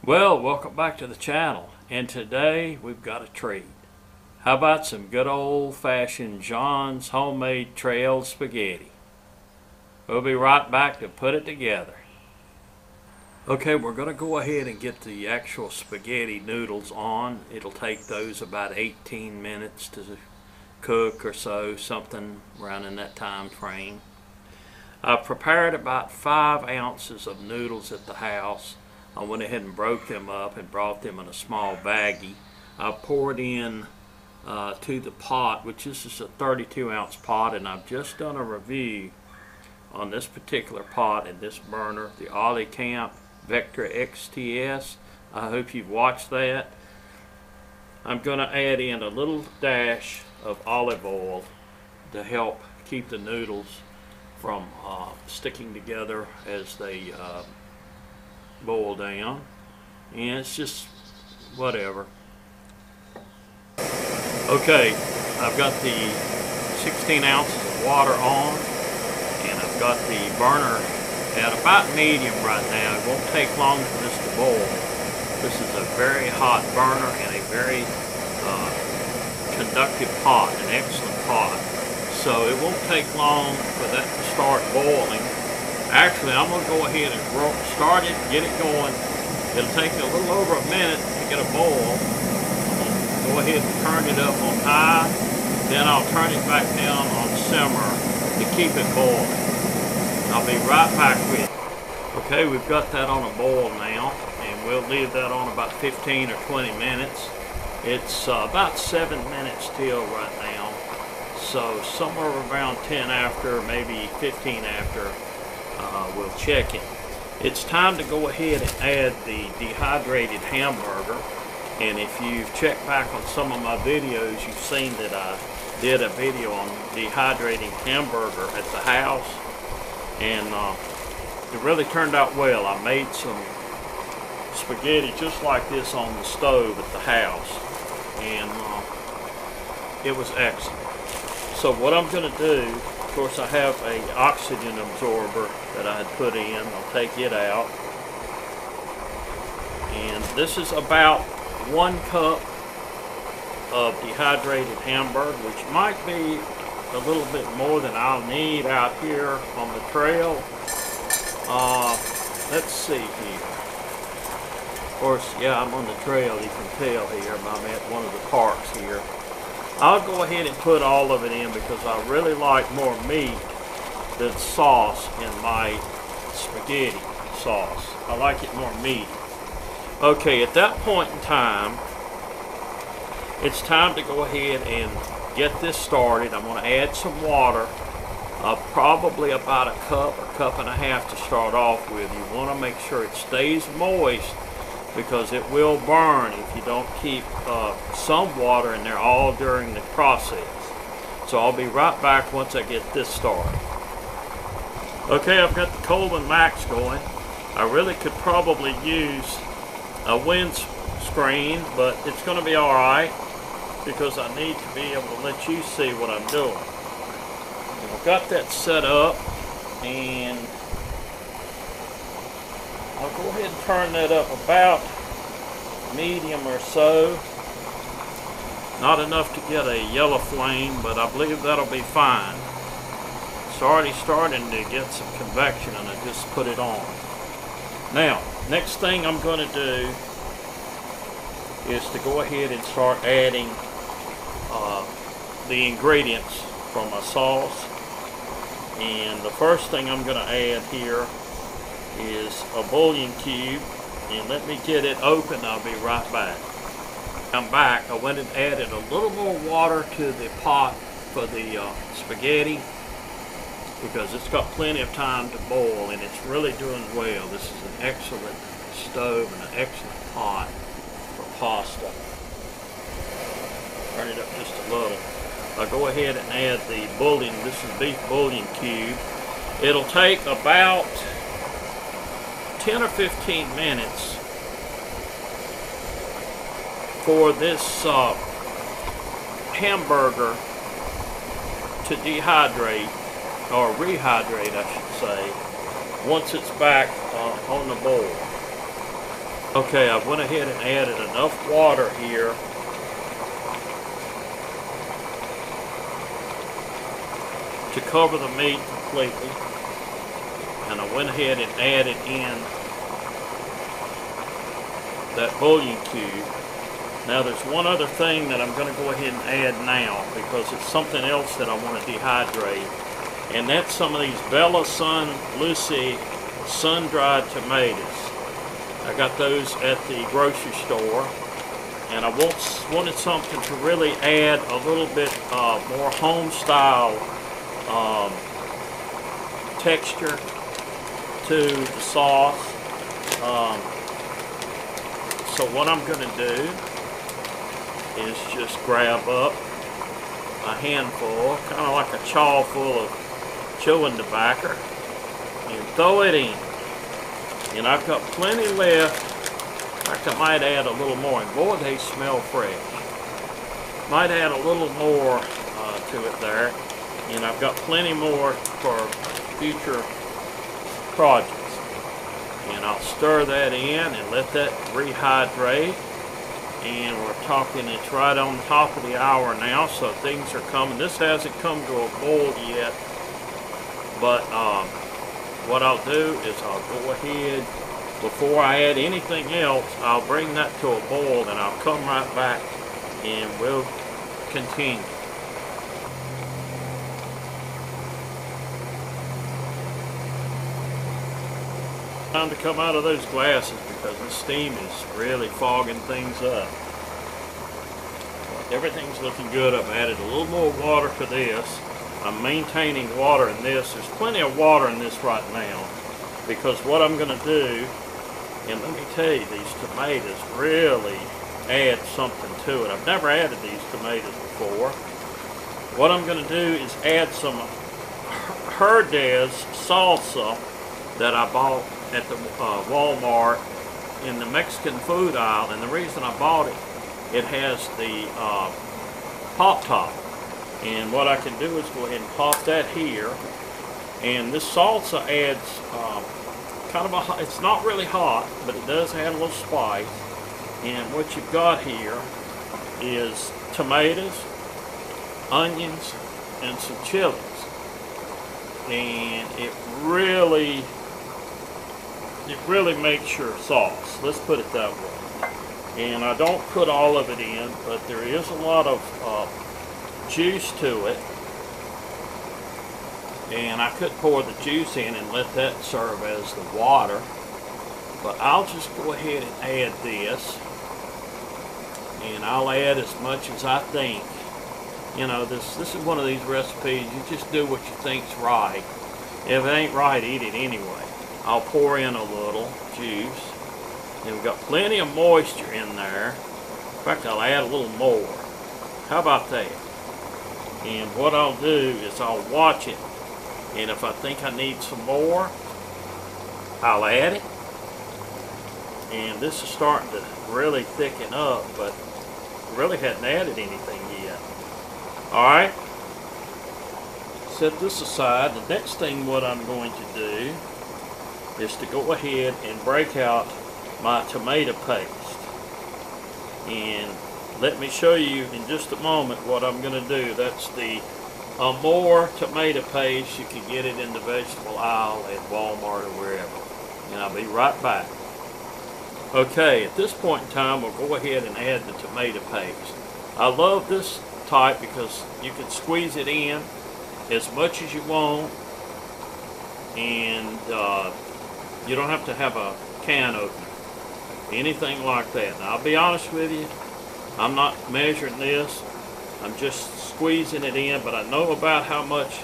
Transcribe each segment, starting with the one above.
Well, welcome back to the channel, and today we've got a treat. How about some good old-fashioned John's homemade trail spaghetti? We'll be right back to put it together. Okay, we're going to go ahead and get the actual spaghetti noodles on. It'll take those about 18 minutes to cook or so, something around in that time frame. I've prepared about 5 ounces of noodles at the house. I went ahead and broke them up and brought them in a small baggie. I poured in to the pot, which this is a 32-ounce pot, and I've just done a review on this particular pot and this burner, the Camp Vector+XTS. I hope you've watched that. I'm going to add in a little dash of olive oil to help keep the noodles from sticking together as they boil down, and it's just whatever. Okay, I've got the 16 ounces of water on, and I've got the burner at about medium right now. It won't take long for this to boil. This is a very hot burner and a very conductive pot, an excellent pot. So it won't take long for that to start boiling. Actually, I'm going to go ahead and start it, get it going. It'll take a little over a minute to get a boil. Go ahead and turn it up on high. Then I'll turn it back down on simmer to keep it boiling. I'll be right back with you. Okay, we've got that on a boil now, and we'll leave that on about 15 or 20 minutes. It's about 7 minutes till right now. So somewhere around 10 after, maybe 15 after, we'll check it. It's time to go ahead and add the dehydrated hamburger. And if you've checked back on some of my videos, you've seen that I did a video on dehydrating hamburger at the house, and it really turned out well. I made some spaghetti just like this on the stove at the house, and it was excellent. So what I'm going to do, of course, I have an oxygen absorber that I had put in. I'll take it out. And this is about 1 cup of dehydrated hamburger, which might be a little bit more than I'll need out here on the trail. Let's see here. Of course, yeah, I'm on the trail, you can tell here. I'm at one of the parks here. I'll go ahead and put all of it in because I really like more meat than sauce in my spaghetti sauce. I like it more meaty. Okay, at that point in time, it's time to go ahead and get this started. I'm going to add some water, probably about a cup or cup and a half to start off with. You want to make sure it stays moist, because it will burn if you don't keep some water in there all during the process. So I'll be right back once I get this started. Okay, I've got the Coleman Max going. I really could probably use a wind screen, but it's going to be alright because I need to be able to let you see what I'm doing. And I've got that set up, and I'll go ahead and turn that up about medium or so. Not enough to get a yellow flame, but I believe that'll be fine. It's already starting to get some convection, and I just put it on. Now, next thing I'm going to do is to go ahead and start adding the ingredients for my sauce. And the first thing I'm going to add here is a bouillon cube, and let me get it open. I'll be right back. I'm back. I went and added a little more water to the pot for the spaghetti because it's got plenty of time to boil, and it's really doing well. This is an excellent stove and an excellent pot for pasta. Turn it up just a little. I'll go ahead and add the bouillon. This is beef bouillon cube. It'll take about 10 or 15 minutes for this hamburger to dehydrate, or rehydrate I should say, once it's back on the boil. Okay, I went ahead and added enough water here to cover the meat completely. And I went ahead and added in that bouillon cube. Now there's one other thing that I'm going to go ahead and add now, because it's something else that I want to dehydrate. And that's some of these Bella Sun Lucy sun-dried tomatoes. I got those at the grocery store, and I wanted something to really add a little bit more home-style texture to the sauce. So what I'm going to do is just grab up a handful, kind of like a chaw full of chewing tobacco, and throw it in. And I've got plenty left. In fact, I might add a little more. And boy, they smell fresh. Might add a little more to it there. And I've got plenty more for future projects. And I'll stir that in and let that rehydrate. And we're talking, it's right on top of the hour now, so things are coming. This hasn't come to a boil yet, but what I'll do is I'll go ahead, before I add anything else, I'll bring that to a boil, and I'll come right back and we'll continue. Time to come out of those glasses because the steam is really fogging things up. Everything's looking good. I've added a little more water to this. I'm maintaining water in this. There's plenty of water in this right now, because what I'm going to do, and let me tell you, these tomatoes really add something to it. I've never added these tomatoes before. What I'm going to do is add some Herdez salsa that I bought at the Walmart in the Mexican food aisle, and the reason I bought it, it has the pop top. And what I can do is go ahead and pop that here. And this salsa adds kind of a, it's not really hot, but it does add a little spice. And what you've got here is tomatoes, onions, and some chilies. And it really makes your sauce. Let's put it that way. And I don't put all of it in, but there is a lot of juice to it, and I could pour the juice in and let that serve as the water, but I'll just go ahead and add this, and I'll add as much as I think. You know, this is one of these recipes, you just do what you think's right. If it ain't right, eat it anyway. I'll pour in a little juice, and we've got plenty of moisture in there. In fact, I'll add a little more. How about that? And what I'll do is I'll watch it, and if I think I need some more, I'll add it. And this is starting to really thicken up, but really hadn't added anything yet. Alright, set this aside. The next thing what I'm going to do is to go ahead and break out my tomato paste. And let me show you in just a moment what I'm going to do. That's the Amore tomato paste. You can get it in the vegetable aisle at Walmart or wherever. And I'll be right back. Okay, at this point in time, we'll go ahead and add the tomato paste. I love this type because you can squeeze it in as much as you want, and you don't have to have a can opener, anything like that. Now, I'll be honest with you, I'm not measuring this, I'm just squeezing it in, but I know about how much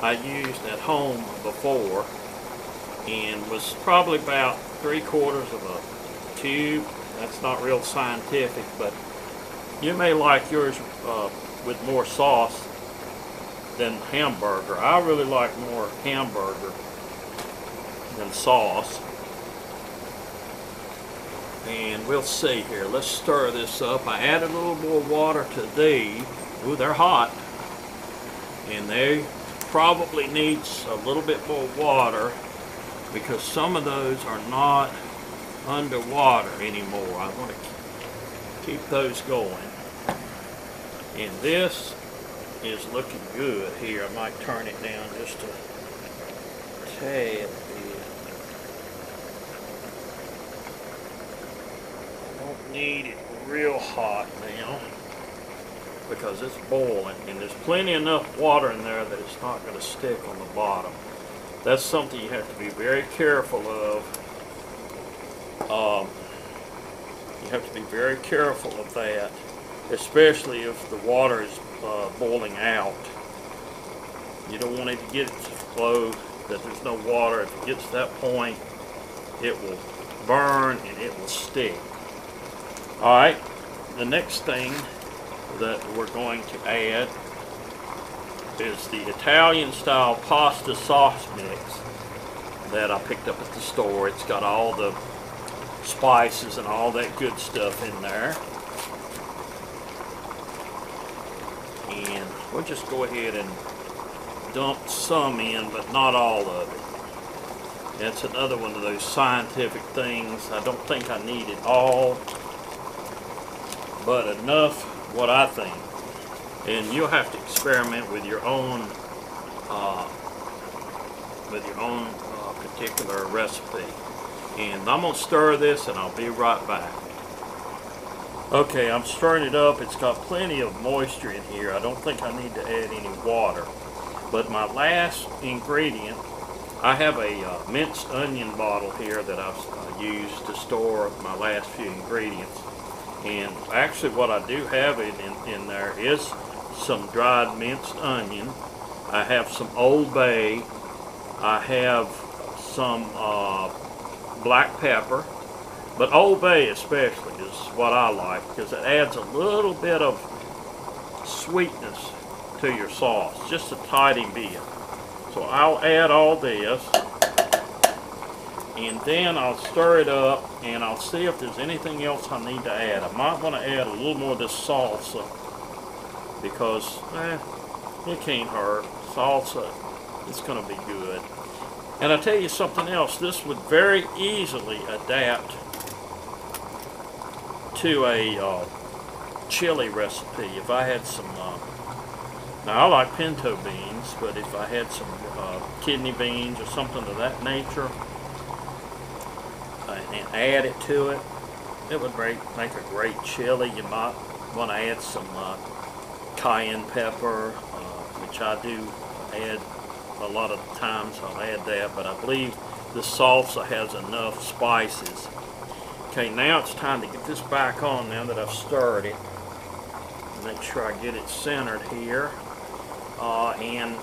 I used at home before, and was probably about 3/4 of a tube. That's not real scientific, but you may like yours with more sauce than hamburger. I really like more hamburger than sauce. And we'll see here. Let's stir this up. I added a little more water to these. Ooh, they're hot. And they probably need a little bit more water because some of those are not underwater anymore. I want to keep those going. And this is looking good here. I might turn it down just a tad bit. I don't need it real hot now because it's boiling, and there's plenty enough water in there that it's not going to stick on the bottom. That's something you have to be very careful of. You have to be very careful of that, especially if the water is boiling out. You don't want it to get low that there's no water. If it gets to that point, it will burn and it will stick. Alright, the next thing that we're going to add is the Italian style pasta sauce mix that I picked up at the store. It's got all the spices and all that good stuff in there. And we'll just go ahead and dump some in, but not all of it. That's another one of those scientific things. I don't think I need it all, but enough what I think. And you'll have to experiment with your own particular recipe. And I'm going to stir this and I'll be right back. Okay, I'm stirring it up. It's got plenty of moisture in here. I don't think I need to add any water. But my last ingredient, I have a minced onion bottle here that I've used to store my last few ingredients. And actually what I do have in there is some dried minced onion. I have some Old Bay. I have some black pepper. But Old Bay especially is what I like because it adds a little bit of sweetness to your sauce, just a tiny bit. So I'll add all this, and then I'll stir it up, and I'll see if there's anything else I need to add. I might want to add a little more of this salsa because it can't hurt. Salsa, it's going to be good. And I'll tell you something else, this would very easily adapt to a chili recipe. If I had some, now I like pinto beans, but if I had some kidney beans or something of that nature and add it to it, it would make a great chili. You might want to add some cayenne pepper, which I do add a lot of times. I'll add that, but I believe the salsa has enough spices. Okay, now it's time to get this back on now that I've stirred it. Make sure I get it centered here. And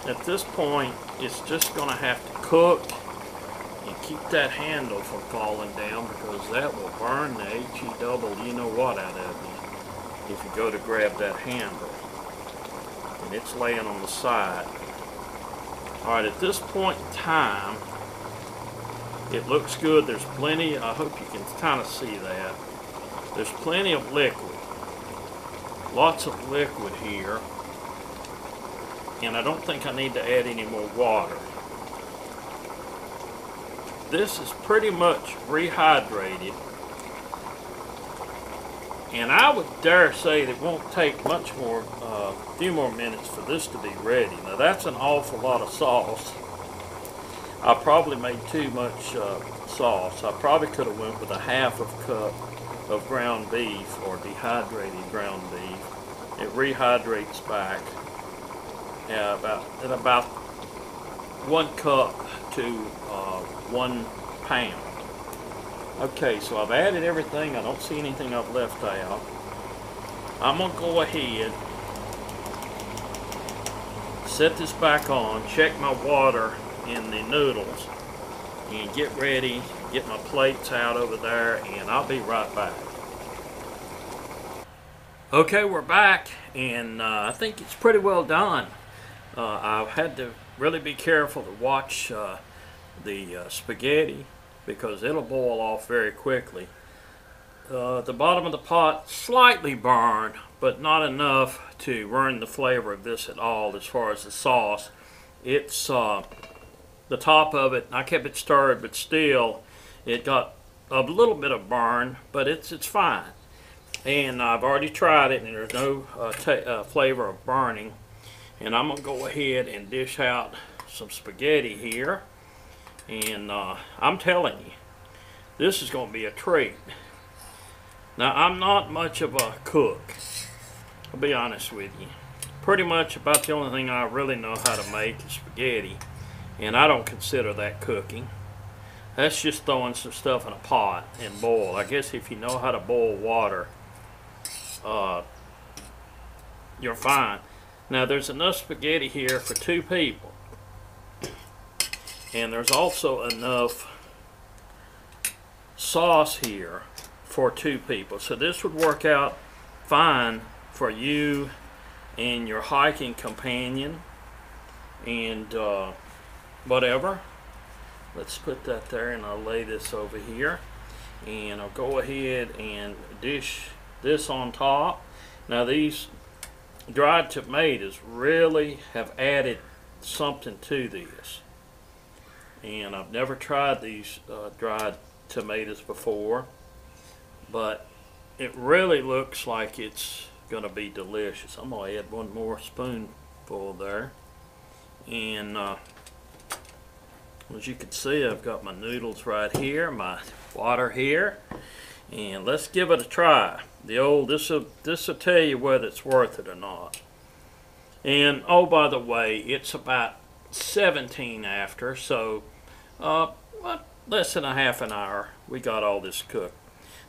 at this point, it's just going to have to cook and keep that handle from falling down because that will burn the H-E-double you know what out of you if you go to grab that handle. And it's laying on the side. Alright, at this point in time, it looks good. There's plenty, I hope you can kind of see that. There's plenty of liquid. Lots of liquid here. And I don't think I need to add any more water. This is pretty much rehydrated. And I would dare say that it won't take much more, a few more minutes for this to be ready. Now that's an awful lot of sauce. I probably made too much sauce. I probably could have went with a half of a cup of ground beef or dehydrated ground beef. It rehydrates back about 1 cup to 1 pound. Okay, so I've added everything. I don't see anything I've left out. I'm going to go ahead, set this back on, check my water in the noodles, and get ready, get my plates out over there, and I'll be right back. Okay, we're back, and I think it's pretty well done. I've had to really be careful to watch the spaghetti because it'll boil off very quickly. The bottom of the pot slightly burned, but not enough to ruin the flavor of this at all as far as the sauce. It's the top of it, I kept it stirred, but still it got a little bit of burn, but it's fine. And I've already tried it, and there's no flavor of burning. And I'm gonna go ahead and dish out some spaghetti here. And I'm telling you, this is gonna be a treat. Now, I'm not much of a cook, I'll be honest with you. Pretty much about the only thing I really know how to make is spaghetti, and I don't consider that cooking. That's just throwing some stuff in a pot and boil. I guess if you know how to boil water, you're fine. Now, there's enough spaghetti here for 2 people, and there's also enough sauce here for 2 people. So this would work out fine for you and your hiking companion and whatever. Let's put that there, and I'll lay this over here, and I'll go ahead and dish this on top. Now, these dried tomatoes really have added something to this, and I've never tried these dried tomatoes before, but it really looks like it's gonna be delicious. I'm gonna add 1 more spoonful there, and as you can see, I've got my noodles right here, my water here, and let's give it a try. The old, this'll tell you whether it's worth it or not. And oh, by the way, it's about 17 after, so less than a half an hour we got all this cooked.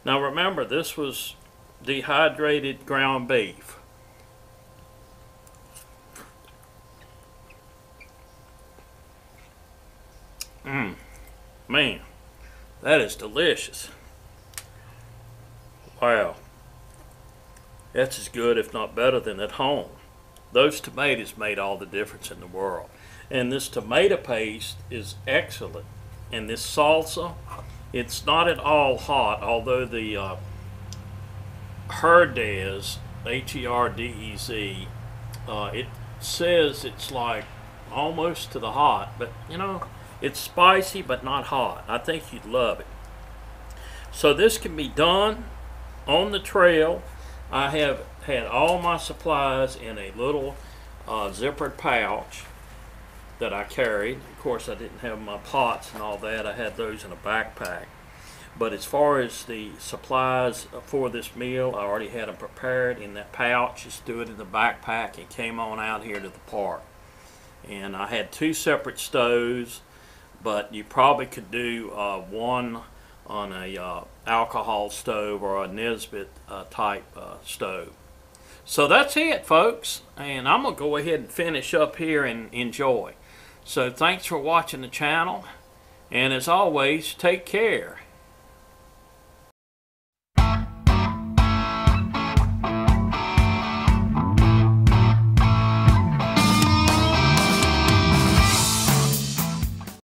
Now remember, this was dehydrated ground beef. Man, that is delicious. Wow. That's as good, if not better, than at home. Those tomatoes made all the difference in the world. And this tomato paste is excellent. And this salsa, it's not at all hot, although the Herdez, H-E-R-D-E-Z, it says it's like almost to the hot, but you know, it's spicy but not hot. I think you'd love it. So this can be done on the trail. I have had all my supplies in a little zippered pouch that I carried. Of course, I didn't have my pots and all that. I had those in a backpack. But as far as the supplies for this meal, I already had them prepared in that pouch. Just threw it in the backpack and came on out here to the park. And I had 2 separate stoves, but you probably could do one on a alcohol stove or a Nesbitt type stove. So that's it, folks, and I'm gonna go ahead and finish up here and enjoy. So thanks for watching the channel, and as always, take care.